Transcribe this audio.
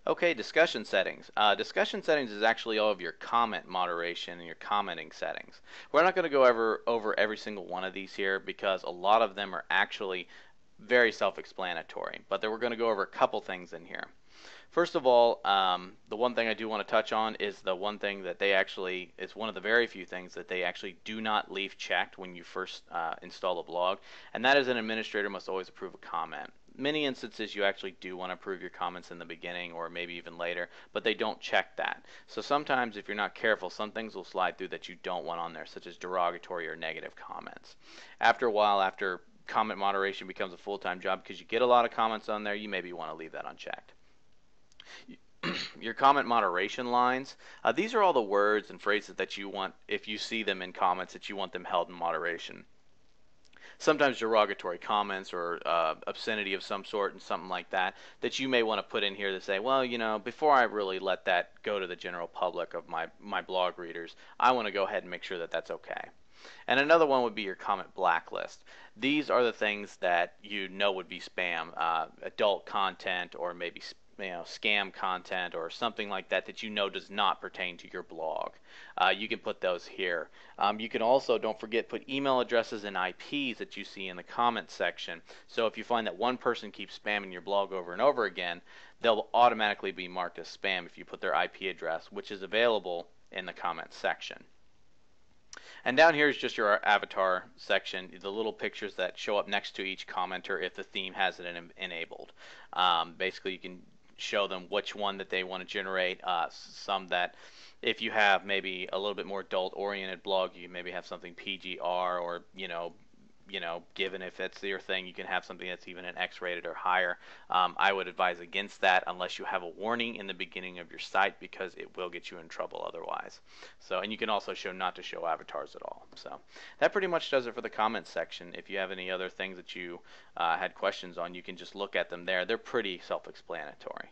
Okay, discussion settings. Discussion settings is actually all of your comment moderation and your commenting settings. We're not going to go over every single one of these here because a lot of them are actually very self-explanatory, but then we're going to go over a couple things in here. First of all, the one thing I do want to touch on is the one thing that they actually, it's one of the very few things that they actually do not leave checked when you first install a blog, and that is an administrator must always approve a comment. Many instances you actually do want to approve your comments in the beginning or maybe even later, but they don't check that. So sometimes if you're not careful, some things will slide through that you don't want on there, such as derogatory or negative comments. After a while, after comment moderation becomes a full-time job because you get a lot of comments on there, you maybe want to leave that unchecked. Your comment moderation lines, these are all the words and phrases that you want, if you see them in comments, that you want them held in moderation. Sometimes derogatory comments or obscenity of some sort and something like that that you may want to put in here to say, well, you know, before I really let that go to the general public of my blog readers, I want to go ahead and make sure that that's okay. And another one would be your comment blacklist. These are the things that you know would be spam, adult content, or maybe scam content or something like that that you know does not pertain to your blog. You can put those here. You can also, don't forget, put email addresses and IPs that you see in the comments section. So if you find that one person keeps spamming your blog over and over again, they'll automatically be marked as spam if you put their IP address, which is available in the comments section. And down here is just your avatar section, the little pictures that show up next to each commenter if the theme has it enabled. Basically, you can show them which one that they want to generate. Some that, if you have maybe a little bit more adult-oriented blog, you maybe have something PGR, or given if it's your thing, you can have something that's even an X-rated or higher. I would advise against that unless you have a warning in the beginning of your site, because it will get you in trouble otherwise. So, and you can also show not to show avatars at all. So that pretty much does it for the comments section. If you have any other things that you had questions on, you can just look at them there. They're pretty self-explanatory.